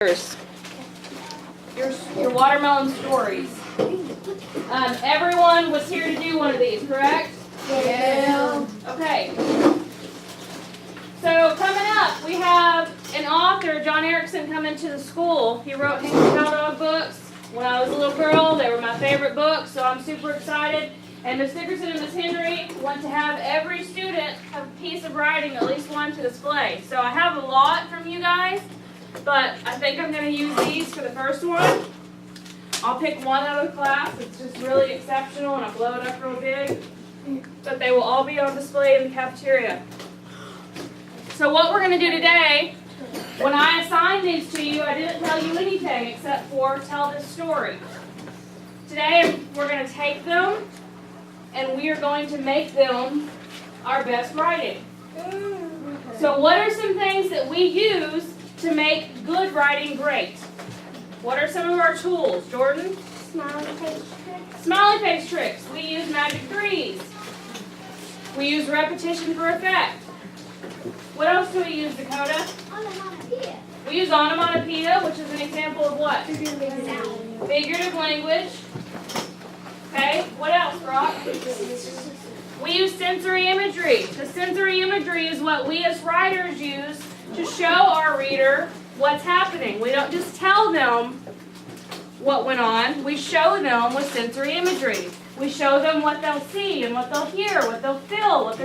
Your watermelon stories. Everyone was here to do one of these, correct? Yeah. Okay. So coming up, we have an author, John Erickson, coming to the school. He wrote Hank the Cowdog books. When I was a little girl, they were my favorite books, so I'm super excited. And Ms. Dickerson and Ms. Henry want to have every student have a piece of writing, at least one, to display. So I have a lot from you guys, but I think I'm going to use these for the first one. I'll pick one out of the class. It's just really exceptional, and I'll blow it up real big. But they will all be on display in the cafeteria. So what we're going to do today, when I assigned these to you, I didn't tell you anything except for tell this story. Today we're going to take them and we are going to make them our best writing. So what are some things that we use to make good writing great? What are some of our tools? Jordan? Smiley face tricks. Smiley face tricks. We use magic threes. We use repetition for effect. What else do we use, Dakota? Onomatopoeia. We use onomatopoeia, which is an example of what? Sound. Figurative language. Okay, what else, Brock? We use sensory imagery. The sensory imagery is what we as writers use to show our reader what's happening. We don't just tell them what went on. We show them with sensory imagery. We show them what they'll see and what they'll hear, what they'll feel, what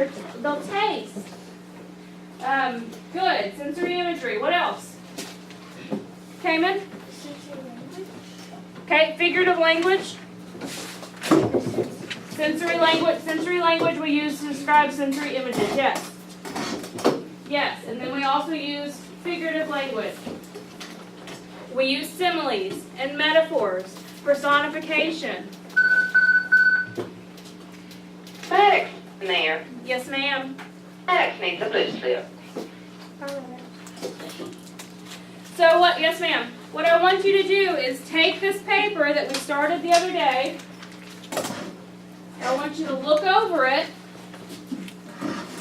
they'll taste. Good. Sensory imagery. What else? Cayman? Okay, figurative language. Sensory language we use to describe sensory images. Yes. Yes, and then we also use figurative language. We use similes and metaphors, personification. Alex, Mayor. Yes, ma'am. Alex needs a blue slip. So what, yes ma'am, what I want you to do is take this paper that we started the other day. I want you to look over it,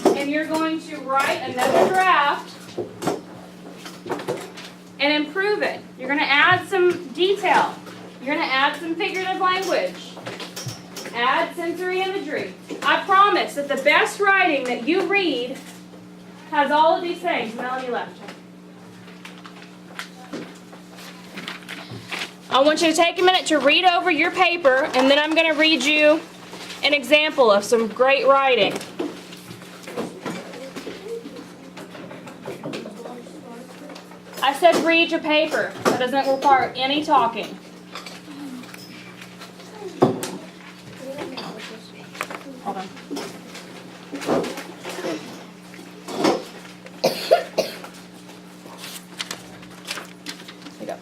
and you're going to write another draft and improve it. You're going to add some detail. You're going to add some figurative language. Add sensory imagery. I promise that the best writing that you read has all of these things. Melanie left. I want you to take a minute to read over your paper, and then I'm going to read you an example of some great writing. I said read your paper. That doesn't require any talking. Hold on. Here you go.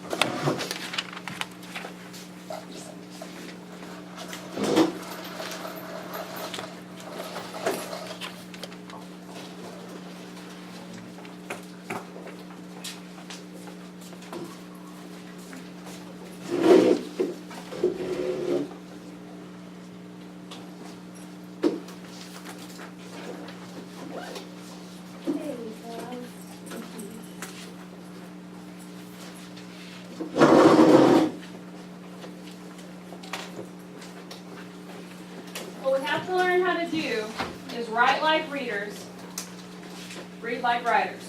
What we have to learn how to do is write like readers, read like writers.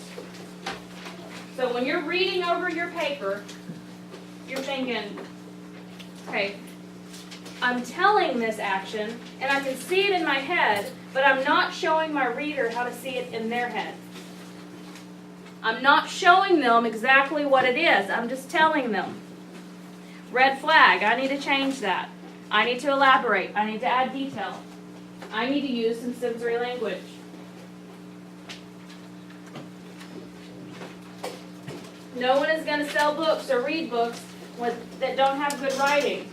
So when you're reading over your paper, you're thinking, okay, I'm telling this action, and I can see it in my head, but I'm not showing my reader how to see it in their head. I'm not showing them exactly what it is. I'm just telling them. Red flag, I need to change that. I need to elaborate. I need to add detail. I need to use some sensory language. No one is going to sell books or read books that don't have good writing.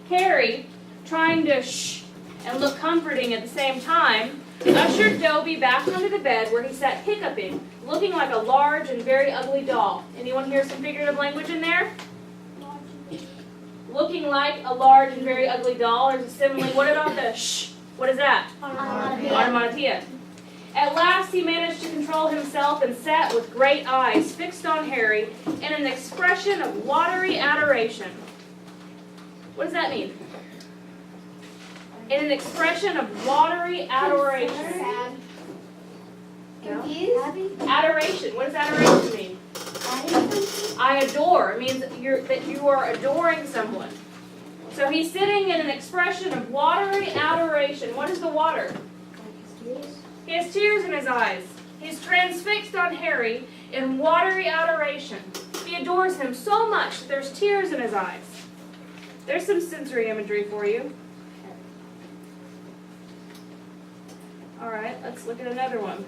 Carrie, trying to shh and look comforting at the same time, ushered Dobie back under the bed where he sat hiccuping, looking like a large and very ugly doll. Anyone hear some figurative language in there? Looking like a large and very ugly doll. There's a simile. What about the shh? What is that? Onomatopoeia. Onomatopoeia. At last he managed to control himself and sat with great eyes fixed on Harry in an expression of watery adoration. What does that mean? In an expression of watery adoration. Sad. No. Confused? Adoration. What does adoration mean? I adore. It means that you are adoring someone. So he's sitting in an expression of watery adoration. What is the water? He has tears in his eyes. He's transfixed on Harry in watery adoration. He adores him so much that there's tears in his eyes. There's some sensory imagery for you. All right, let's look at another one.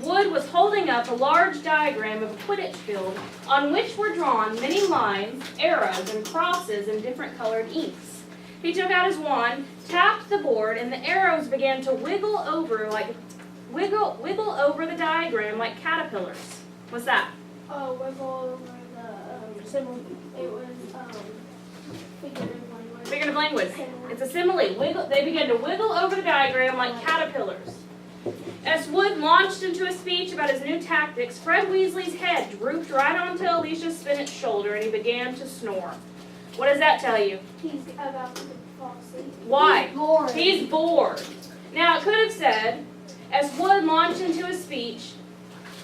Wood was holding up a large diagram of a Quidditch field on which were drawn many lines, arrows, and crosses in different colored inks. He took out his wand, tapped the board, and the arrows began to wiggle over the diagram like caterpillars. What's that? Oh, wiggle over the symbol. It was figurative language. Figurative language. It's a simile. They began to wiggle over the diagram like caterpillars. As Wood launched into a speech about his new tactics, Fred Weasley's head drooped right onto Alicia Spinnett's shoulder and he began to snore. What does that tell you? He's about to fall asleep. Why? He's bored. He's bored. Now, it could have said, as Wood launched into his speech,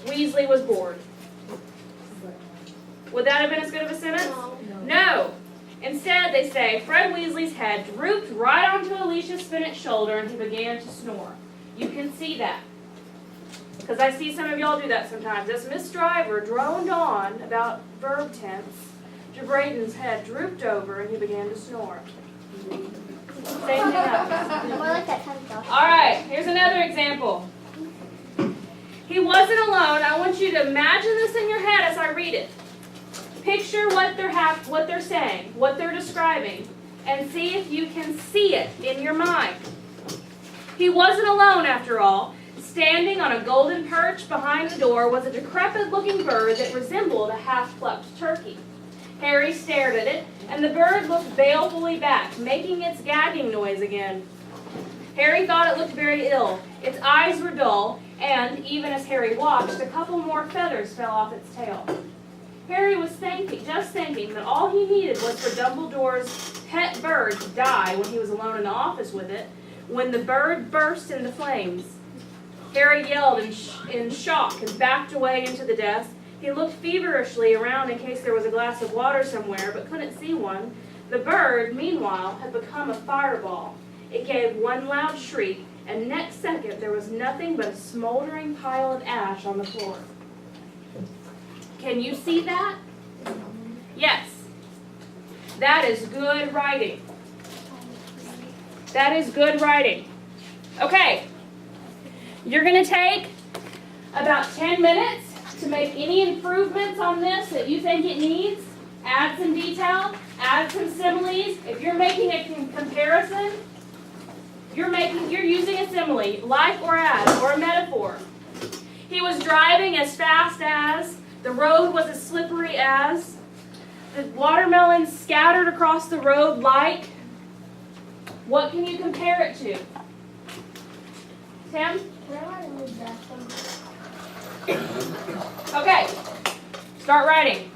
Weasley was bored. Would that have been as good of a sentence? No. Instead, they say, Fred Weasley's head drooped right onto Alicia Spinnett's shoulder and he began to snore. You can see that. Because I see some of y'all do that sometimes. As Miss Driver droned on about verb tense, Braden's head drooped over and he began to snore. Same thing happens. More like that kind of stuff. All right, here's another example. He wasn't alone. I want you to imagine this in your head as I read it. Picture what they're saying, what they're describing, and see if you can see it in your mind. He wasn't alone, after all. Standing on a golden perch behind the door was a decrepit-looking bird that resembled a half-plucked turkey. Harry stared at it, and the bird looked balefully back, making its gagging noise again. Harry thought it looked very ill. Its eyes were dull, and, even as Harry watched, a couple more feathers fell off its tail. Harry was just thinking that all he needed was for Dumbledore's pet bird to die when he was alone in the office with it, when the bird burst into flames. Harry yelled in shock and backed away into the desk. He looked feverishly around in case there was a glass of water somewhere, but couldn't see one. The bird, meanwhile, had become a fireball. It gave one loud shriek, and next second there was nothing but a smoldering pile of ash on the floor. Can you see that? Yes. That is good writing. That is good writing. Okay. You're going to take about 10 minutes to make any improvements on this that you think it needs. Add some detail, add some similes. If you're making a comparison, you're using a simile, like or as, or a metaphor. He was driving as fast as, the road was as slippery as, the watermelons scattered across the road like. What can you compare it to? Tim? Okay, start writing.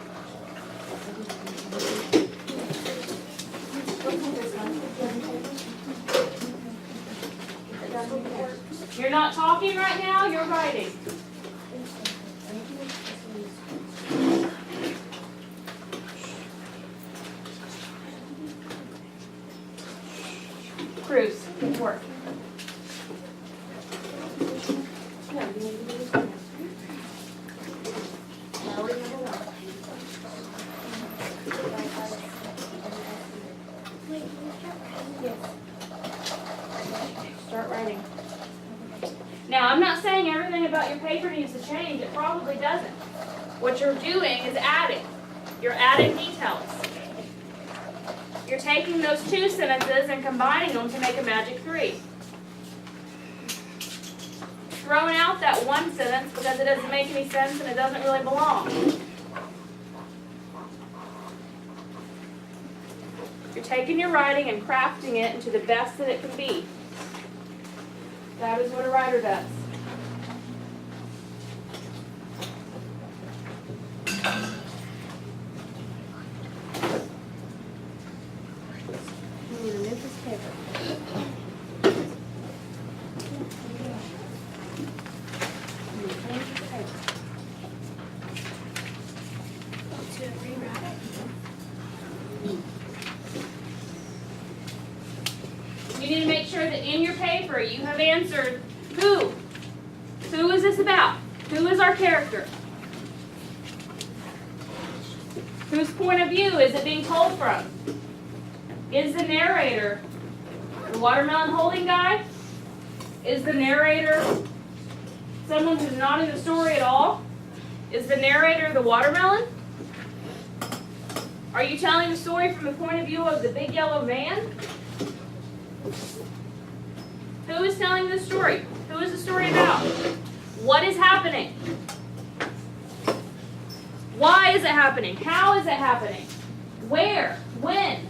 You're not talking right now, you're writing. Cruz, good work. Start writing. Now, I'm not saying everything about your paper needs to change. It probably doesn't. What you're doing is adding. You're adding details. You're taking those two sentences and combining them to make a magic three. Throwing out that one sentence because it doesn't make any sense and it doesn't really belong. taking your writing and crafting it into the best that it can be. That is what a writer does. I need a new piece of paper. I need a clean piece of paper. To rewrite it. You need to make sure that in your paper you have answered who. Who is this about? Who is our character? Whose point of view is it being told from? Is the narrator the watermelon holding guy? Is the narrator someone who's not in the story at all? Is the narrator the watermelon? Are you telling the story from the point of view of the big yellow van? Who is telling the story? Who is the story about? What is happening? Why is it happening? How is it happening? Where? When?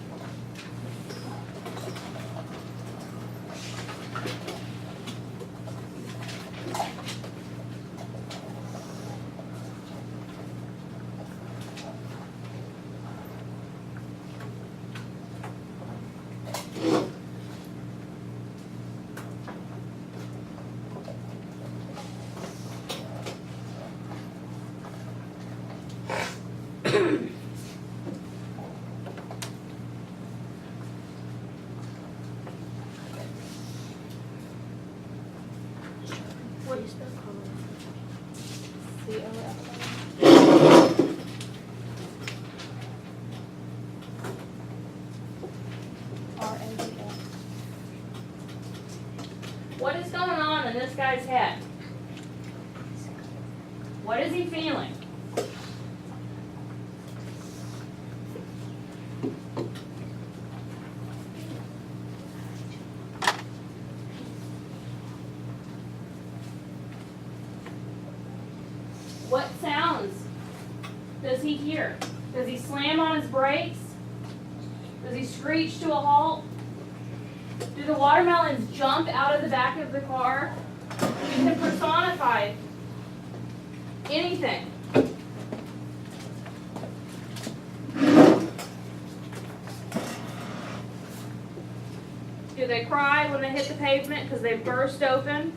What do you spell color? C-O-L-O. R-A-D-L. What is going on in this guy's head? What is he feeling? What sounds does he hear? Does he slam on his brakes? Does he screech to a halt? Do the watermelons jump out of the back of the car? You can personify anything. Do they cry when they hit the pavement because they burst open?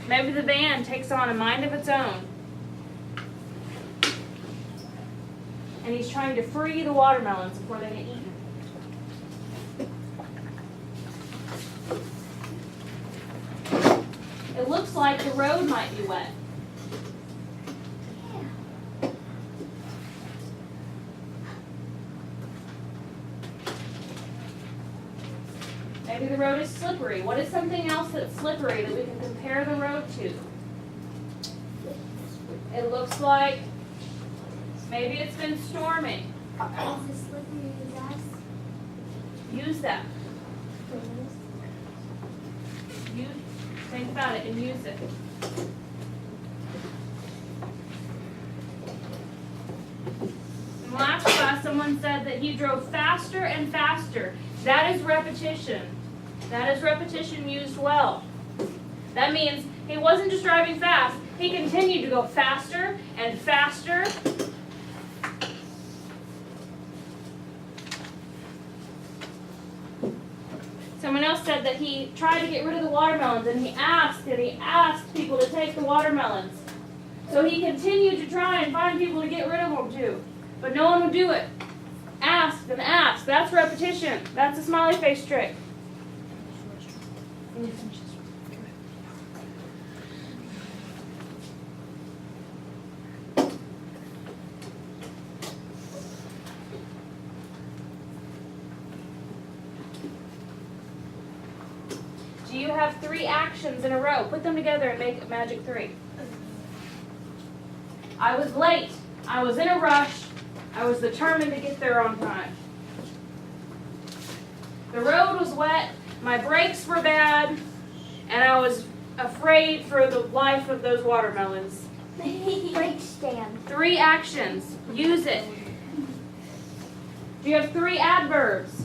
Maybe the van takes on a mind of its own. And he's trying to free the watermelons before they get eaten. It looks like the road might be wet. Maybe the road is slippery. What is something else that's slippery that we can compare the road to? It looks like maybe it's been storming. Is it slippery as ice? Use that. Think about it and use it. In last class, someone said that he drove faster and faster. That is repetition. That is repetition used well. That means he wasn't just driving fast, he continued to go faster and faster. Someone else said that he tried to get rid of the watermelons and he asked people to take the watermelons. So he continued to try and find people to get rid of them too. But no one would do it. Asked and asked. That's repetition. That's a smiley face trick. Do you have 3 actions in a row? Put them together and make a magic 3. I was late. I was in a rush. I was determined to get there on time. The road was wet. My brakes were bad. And I was afraid for the life of those watermelons. Brake stand. 3 actions. Use it. Do you have 3 adverbs?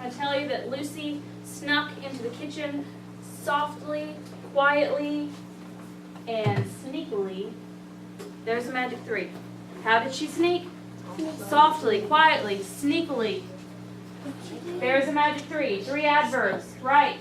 I tell you that Lucy snuck into the kitchen softly, quietly, and sneakily. There's a magic 3. How did she sneak? Softly, quietly, sneakily. There's a magic 3. 3 adverbs. Right.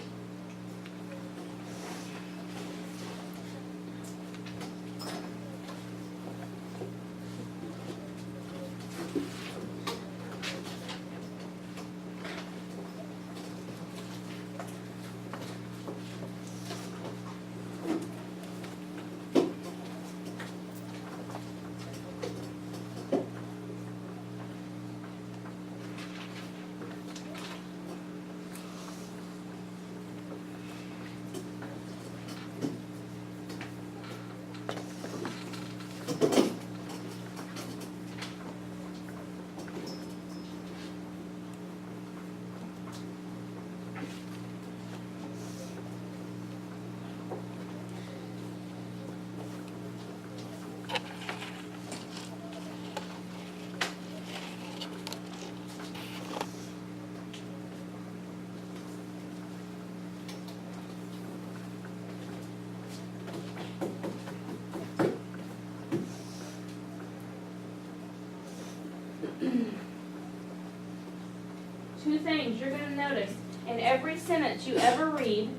Two things you're going to notice in every sentence you ever read,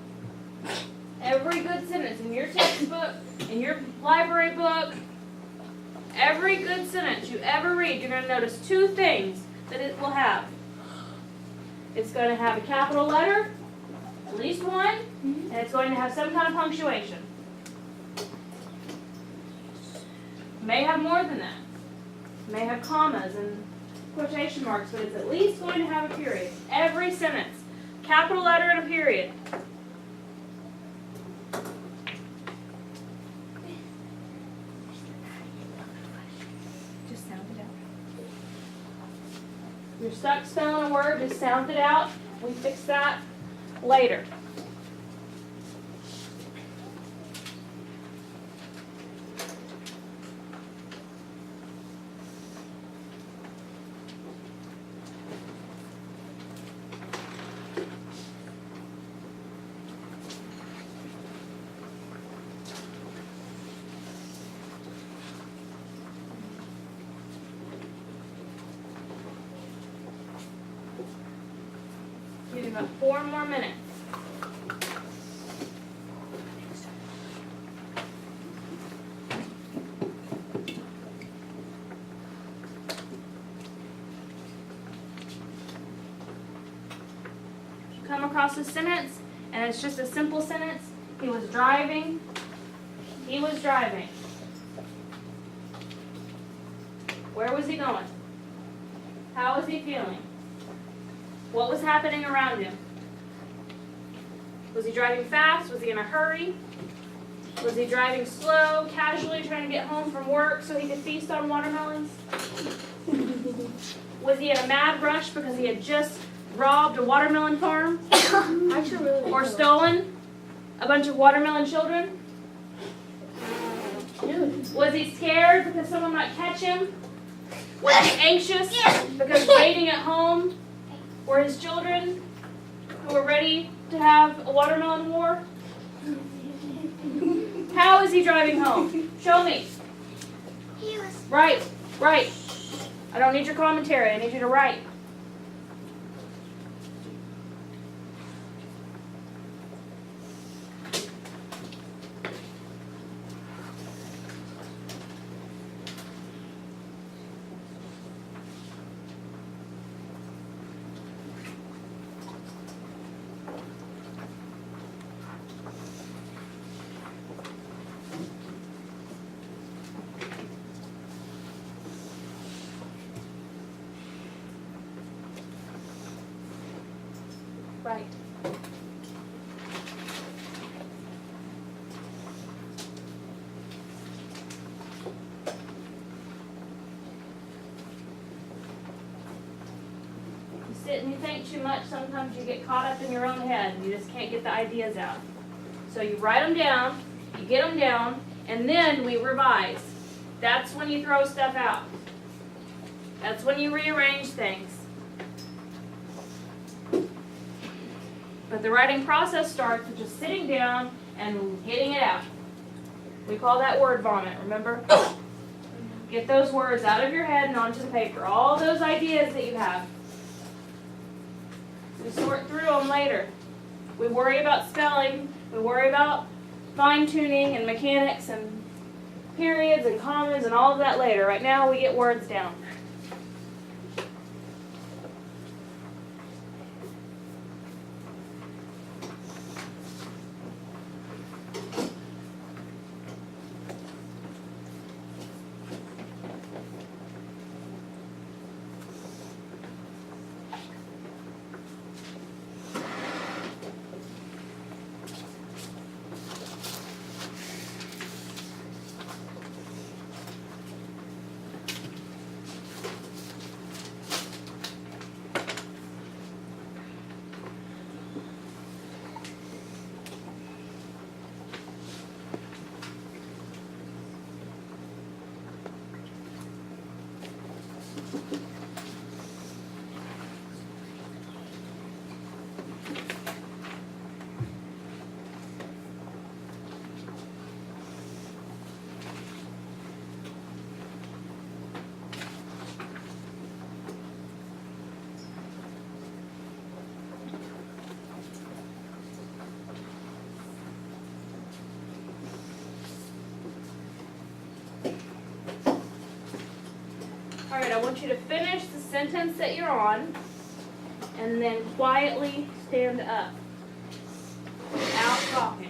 every good sentence in your textbook, in your library book, every good sentence you ever read, you're going to notice 2 things that it will have. It's going to have a capital letter, at least one, and it's going to have some kind of punctuation. May have more than that. May have commas and quotation marks, but it's at least going to have a period. Every sentence. Capital letter and a period. Just sound it out. If you're stuck spelling a word, just sound it out. We fix that later. Give you about 4 more minutes. You come across a sentence, and it's just a simple sentence. He was driving. He was driving. Where was he going? How was he feeling? What was happening around him? Was he driving fast? Was he in a hurry? Was he driving slow, casually trying to get home from work so he could feast on watermelons? Was he in a mad rush because he had just robbed a watermelon farm? Or stolen a bunch of watermelon children? Was he scared because someone might catch him? Was he anxious because waiting at home were his children who were ready to have a watermelon war? How is he driving home? Show me. Right. I don't need your commentary. I need you to write. Right. You sit and you think too much, sometimes you get caught up in your own head and you just can't get the ideas out. So you write them down, you get them down, and then we revise. That's when you throw stuff out. That's when you rearrange things. But the writing process starts with just sitting down and getting it out. We call that word vomit, remember? Get those words out of your head and onto the paper. All those ideas that you have. We sort through them later. We worry about spelling. We worry about fine-tuning and mechanics and periods and commas and all of that later. Right now, we get words down. All right, I want you to finish the sentence that you're on and then quietly stand up without talking.